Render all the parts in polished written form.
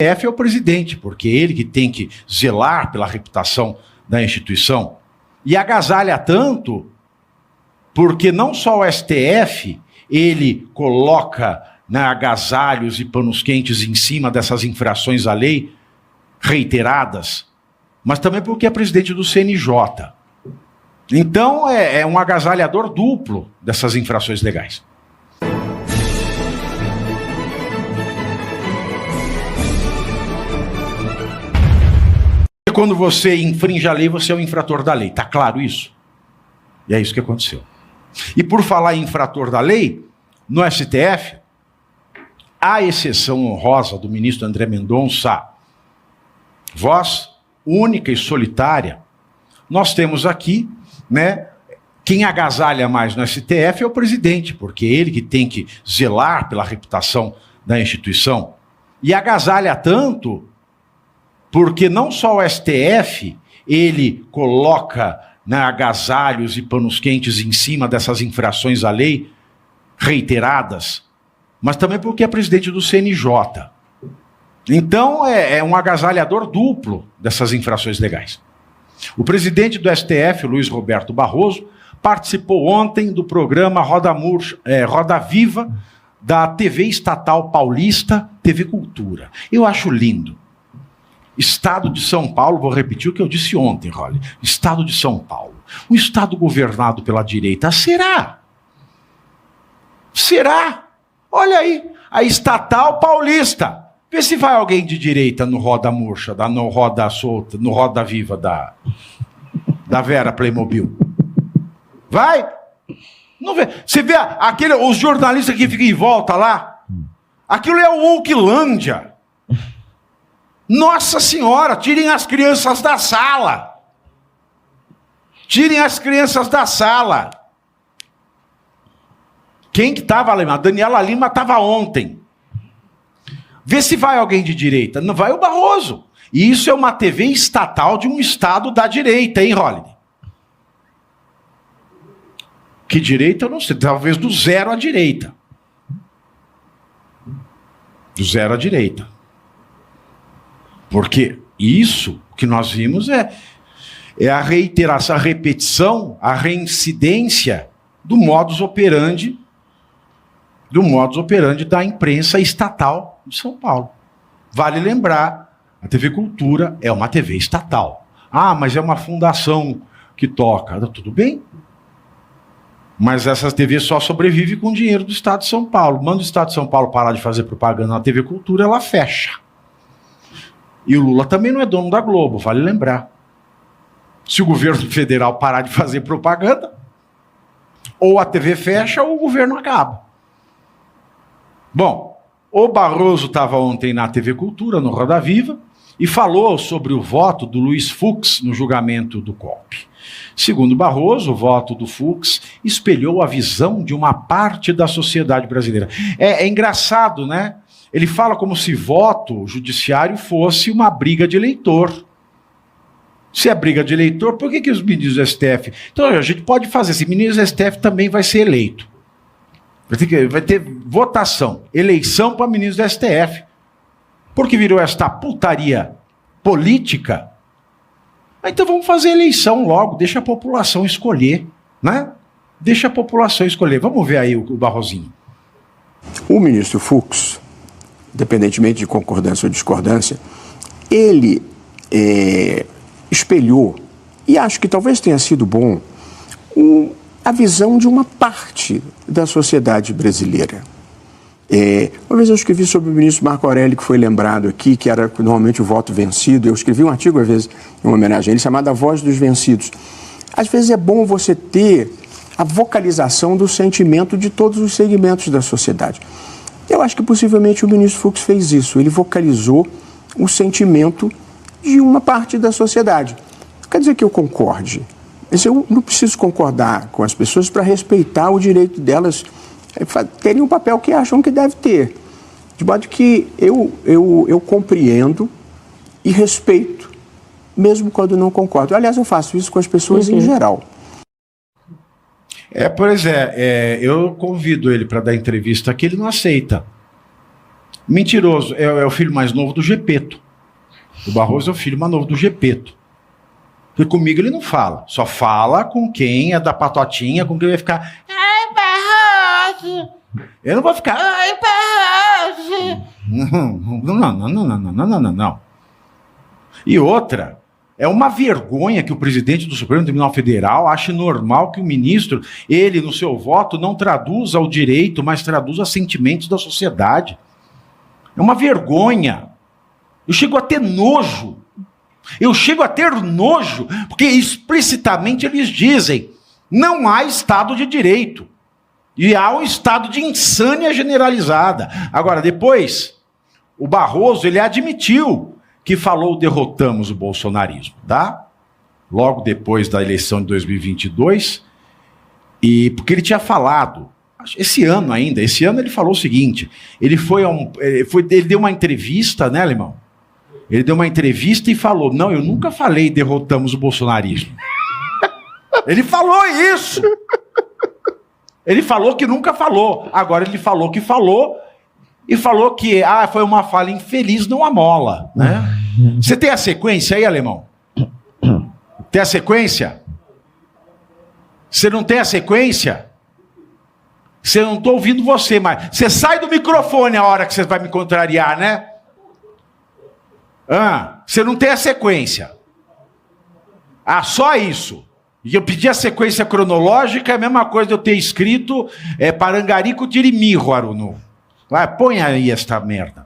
STF é o presidente, porque é ele que tem que zelar pela reputação da instituição. E agasalha tanto porque não só o STF, ele coloca, né, agasalhos e panos quentes em cima dessas infrações à lei reiteradas, mas também porque é presidente do CNJ. Então é um agasalhador duplo dessas infrações legais. Quando você infringe a lei, você é um infrator da lei. Tá claro isso? E é isso que aconteceu. E por falar em infrator da lei, no STF, a exceção honrosa do ministro André Mendonça, voz única e solitária, nós temos aqui, né, quem agasalha mais no STF é o presidente, porque é ele que tem que zelar pela reputação da instituição. E agasalha tanto porque não só o STF, ele coloca, né, agasalhos e panos quentes em cima dessas infrações à lei reiteradas, mas também porque é presidente do CNJ. Então é um agasalhador duplo dessas infrações legais. O presidente do STF, Luiz Roberto Barroso, participou ontem do programa Roda Viva da TV estatal paulista, TV Cultura. Eu acho lindo. Estado de São Paulo, vou repetir o que eu disse ontem, Rolly. Estado de São Paulo. Um estado governado pela direita. Será? Será? Olha aí, a estatal paulista. Vê se vai alguém de direita no Roda Murcha, no Roda Solta, no Roda Viva da Vera Playmobil. Vai? Não vê. Você vê os jornalistas que ficam em volta lá? Aquilo é o Wokelândia. Nossa Senhora, tirem as crianças da sala. Tirem as crianças da sala. Quem que estava lá? A Daniela Lima estava ontem. Vê se vai alguém de direita. Não vai o Barroso. E isso é uma TV estatal de um estado da direita, hein, Holliday? Que direita eu não sei. Talvez do zero à direita. Do zero à direita. Porque isso que nós vimos é a reiteração, a repetição, a reincidência do modus operandi da imprensa estatal de São Paulo. Vale lembrar, a TV Cultura é uma TV estatal. Ah, mas é uma fundação que toca. Tudo bem. Mas essa TV só sobrevive com dinheiro do Estado de São Paulo. Manda o Estado de São Paulo parar de fazer propaganda na TV Cultura, ela fecha. E o Lula também não é dono da Globo, vale lembrar. Se o governo federal parar de fazer propaganda, ou a TV fecha ou o governo acaba. Bom, o Barroso estava ontem na TV Cultura, no Roda Viva, e falou sobre o voto do Luiz Fux no julgamento do golpe. Segundo Barroso, o voto do Fux espelhou a visão de uma parte da sociedade brasileira. É engraçado, né? Ele fala como se voto judiciário fosse uma briga de eleitor. Se é briga de eleitor, por que os ministros do STF... Então a gente pode fazer assim, ministro do STF também vai ser eleito. Vai ter votação, eleição para ministro do STF. Porque virou esta putaria política. Então vamos fazer eleição logo, deixa a população escolher, né? Deixa a população escolher. Vamos ver aí o Barrosinho. O ministro Fux, independentemente de concordância ou discordância, ele espelhou, e acho que talvez tenha sido bom, a visão de uma parte da sociedade brasileira. Uma vez eu escrevi sobre o ministro Marco Aurélio, que foi lembrado aqui, que era normalmente o voto vencido. Eu escrevi um artigo, às vezes, em uma homenagem a ele, chamado A Voz dos Vencidos. Às vezes é bom você ter a vocalização do sentimento de todos os segmentos da sociedade. Eu acho que possivelmente o ministro Fux fez isso. Ele vocalizou o sentimento de uma parte da sociedade. Não quer dizer que eu concorde. Mas eu não preciso concordar com as pessoas para respeitar o direito delas terem um papel que acham que deve ter. De modo que eu compreendo e respeito, mesmo quando não concordo. Aliás, eu faço isso com as pessoas em geral. Pois é, eu convido ele para dar entrevista aqui, ele não aceita. Mentiroso. É o filho mais novo do Gepeto. O Barroso é o filho mais novo do Gepeto. Porque comigo ele não fala. Só fala com quem é da patotinha, com quem vai ficar... Ai, Barroso! Eu não vou ficar... Ai, Barroso! Não. E outra... É uma vergonha que o presidente do Supremo Tribunal Federal ache normal que o ministro, ele, no seu voto, não traduza o direito, mas traduza sentimentos da sociedade. É uma vergonha. Eu chego a ter nojo. Porque explicitamente eles dizem, não há Estado de Direito. E há um estado de insânia generalizada. Agora, depois, o Barroso, ele admitiu que falou derrotamos o bolsonarismo, tá? Logo depois da eleição de 2022, e porque ele tinha falado, esse ano ele falou o seguinte, ele deu uma entrevista, né, Alemão? Ele deu uma entrevista e falou, não, eu nunca falei derrotamos o bolsonarismo. Ele falou isso! Ele falou que nunca falou, agora ele falou que falou, e falou que foi uma fala infeliz, não amola, né? Você tem a sequência aí, Alemão? Tem a sequência? Você não tem a sequência? Você não estou ouvindo você, mas você sai do microfone a hora que você vai me contrariar, né? Você não tem a sequência. Só isso. E eu pedi a sequência cronológica, é a mesma coisa de eu ter escrito Parangarico Tirimiho, Aruno. Vai, põe aí esta merda.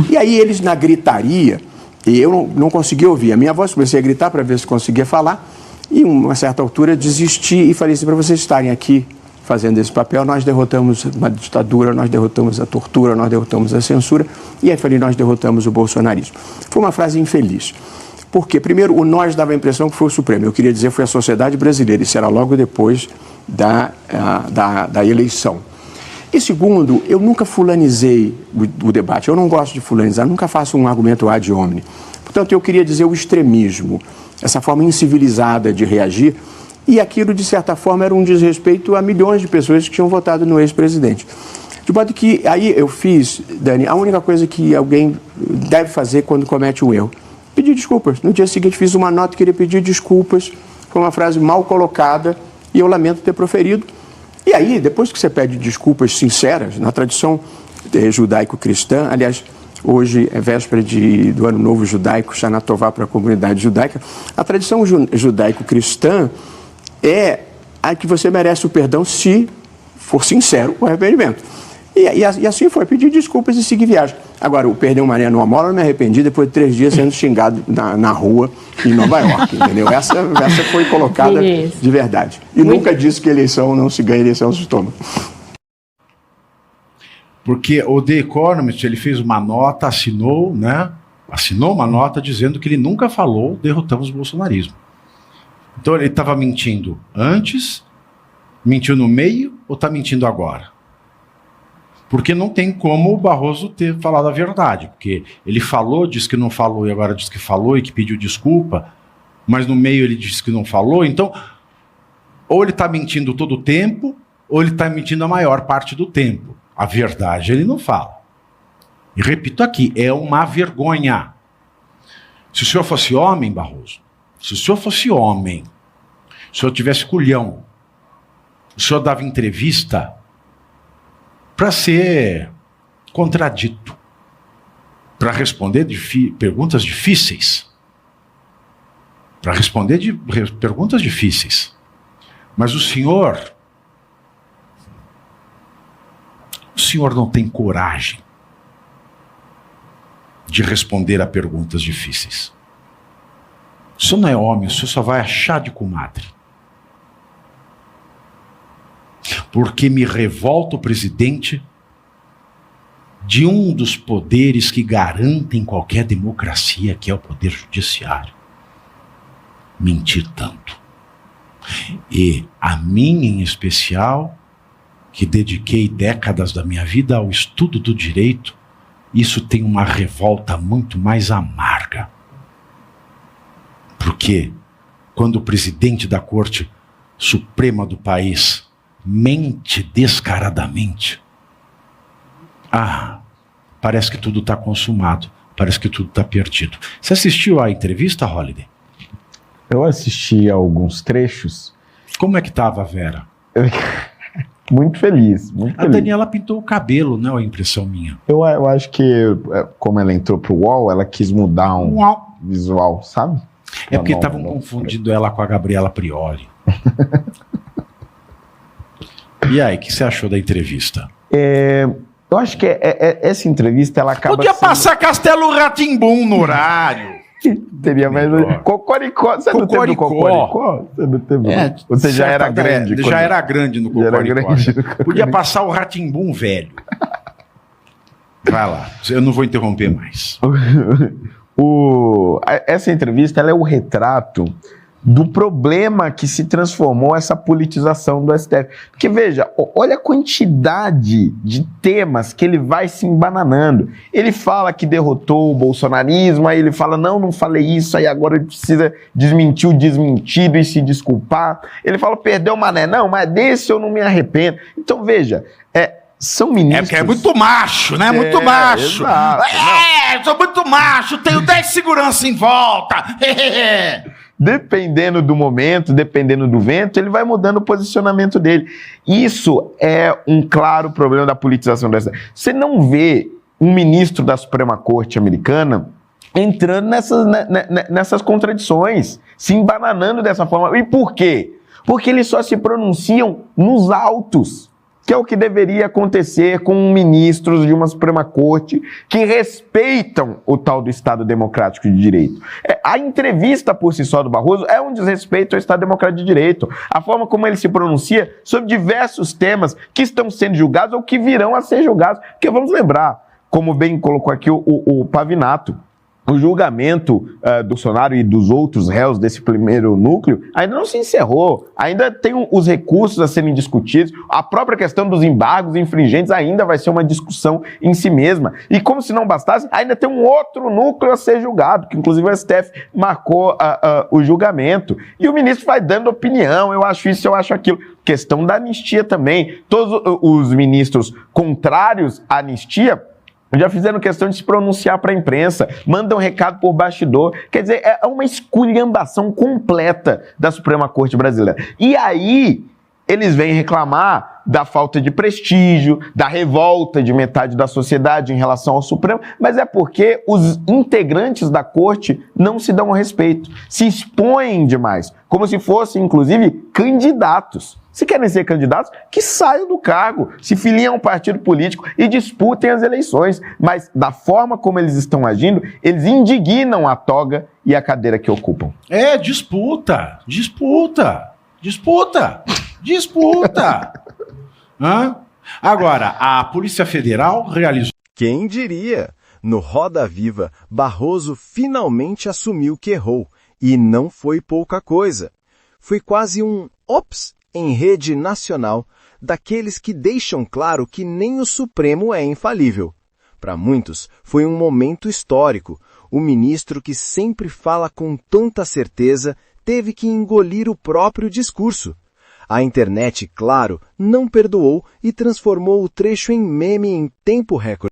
E aí eles na gritaria, e eu não conseguia ouvir. A minha voz, comecei a gritar para ver se conseguia falar, e uma certa altura desisti e falei assim, para vocês estarem aqui fazendo esse papel, nós derrotamos uma ditadura, nós derrotamos a tortura, nós derrotamos a censura, e aí falei, nós derrotamos o bolsonarismo. Foi uma frase infeliz. Porque, primeiro, o nós dava a impressão que foi o Supremo. Eu queria dizer, foi a sociedade brasileira, isso era logo depois da eleição. E segundo, eu nunca fulanizei o debate, eu não gosto de fulanizar, nunca faço um argumento ad hominem. Portanto, eu queria dizer o extremismo, essa forma incivilizada de reagir, e aquilo, de certa forma, era um desrespeito a milhões de pessoas que tinham votado no ex-presidente. De modo que, aí eu fiz, Dani, a única coisa que alguém deve fazer quando comete um erro, pedir desculpas. No dia seguinte fiz uma nota, queria pedir desculpas, foi uma frase mal colocada, e eu lamento ter proferido. E aí, depois que você pede desculpas sinceras, na tradição judaico-cristã, aliás, hoje é véspera do Ano Novo Judaico, Shana Tová para a comunidade judaica, a tradição judaico-cristã é a que você merece o perdão se for sincero o arrependimento. E assim foi, pedir desculpas e seguir viagem. Agora, o perder uma maré numa mola, eu me arrependi depois de 3 dias sendo xingado na rua em Nova York, entendeu? Essa foi colocada de verdade. E nunca disse que eleição não se ganha, eleição se toma. Porque o The Economist, ele fez uma nota, assinou uma nota dizendo que ele nunca falou derrotamos o bolsonarismo. Então ele estava mentindo antes, mentiu no meio ou está mentindo agora? Porque não tem como o Barroso ter falado a verdade, porque ele falou, disse que não falou e agora diz que falou e que pediu desculpa, mas no meio ele disse que não falou, então ou ele está mentindo todo o tempo, ou ele está mentindo a maior parte do tempo. A verdade ele não fala. E repito aqui, é uma vergonha. Se o senhor fosse homem, Barroso, se o senhor fosse homem, se o senhor tivesse culhão, o senhor dava entrevista para ser contradito, para responder perguntas difíceis. Para responder perguntas difíceis. Mas o senhor não tem coragem de responder a perguntas difíceis. O senhor não é homem, o senhor só vai achar de comadre. Porque me revolta o presidente de um dos poderes que garantem qualquer democracia, que é o poder judiciário. Mentir tanto. E a mim, em especial, que dediquei décadas da minha vida ao estudo do direito, isso tem uma revolta muito mais amarga. Porque quando o presidente da Corte Suprema do país mente descaradamente, parece que tudo está consumado, parece que tudo está perdido. Você assistiu à entrevista, Holliday? Eu assisti a alguns trechos. Como é que estava a Vera? Muito feliz, muito A feliz. Daniela pintou o cabelo, não é a impressão minha. Eu acho que, como ela entrou pro UOL, ela quis mudar um visual, sabe? É porque estavam confundindo ela com a Gabriela Prioli. E aí, o que você achou da entrevista? Eu acho que essa entrevista, ela acaba Podia sendo... passar Castelo Rá-Tim-Bum no horário. Teria mais... Cocoricó. Você não teve Cocoricó? Você não teve... Você já era grande. Já era grande no Cocoricó. Podia passar o Rá-Tim-Bum velho. Vai lá, eu não vou interromper mais. Essa entrevista, ela é o retrato do problema que se transformou essa politização do STF. Porque, veja, olha a quantidade de temas que ele vai se embananando. Ele fala que derrotou o bolsonarismo, aí ele fala, não falei isso, aí agora ele precisa desmentir o desmentido e se desculpar. Ele fala, perdeu o Mané. Não, mas desse eu não me arrependo. Então, veja, são ministros... É porque é muito macho, né? Muito macho. Exato, sou muito macho, tenho 10 segurança em volta. Dependendo do momento, dependendo do vento, ele vai mudando o posicionamento dele. Isso é um claro problema da politização dessa. Você não vê um ministro da Suprema Corte americana entrando nessas contradições, se embananando dessa forma. E por quê? Porque eles só se pronunciam nos autos, que é o que deveria acontecer com ministros de uma Suprema Corte que respeitam o tal do Estado Democrático de Direito. A entrevista por si só do Barroso é um desrespeito ao Estado Democrático de Direito. A forma como ele se pronuncia sobre diversos temas que estão sendo julgados ou que virão a ser julgados. Porque vamos lembrar, como bem colocou aqui o Pavinato, o julgamento do Bolsonaro e dos outros réus desse primeiro núcleo ainda não se encerrou, ainda tem os recursos a serem discutidos, a própria questão dos embargos infringentes ainda vai ser uma discussão em si mesma. E como se não bastasse, ainda tem um outro núcleo a ser julgado, que inclusive o STF marcou o julgamento. E o ministro vai dando opinião, eu acho isso, eu acho aquilo. Questão da anistia também. Todos os ministros contrários à anistia já fizeram questão de se pronunciar para a imprensa, mandam recado por bastidor. Quer dizer, é uma esculhambação completa da Suprema Corte brasileira. E aí, eles vêm reclamar da falta de prestígio, da revolta de metade da sociedade em relação ao Supremo, mas é porque os integrantes da Corte não se dão ao respeito, se expõem demais, como se fossem, inclusive, candidatos. Se querem ser candidatos, que saiam do cargo, se filiem a um partido político e disputem as eleições. Mas, da forma como eles estão agindo, eles indignam a toga e a cadeira que ocupam. Disputa. Agora, a Polícia Federal realizou... Quem diria? No Roda Viva, Barroso finalmente assumiu que errou. E não foi pouca coisa. Foi quase um ops em rede nacional, daqueles que deixam claro que nem o Supremo é infalível. Para muitos, foi um momento histórico. O ministro que sempre fala com tanta certeza teve que engolir o próprio discurso. A internet, claro, não perdoou e transformou o trecho em meme em tempo recorde.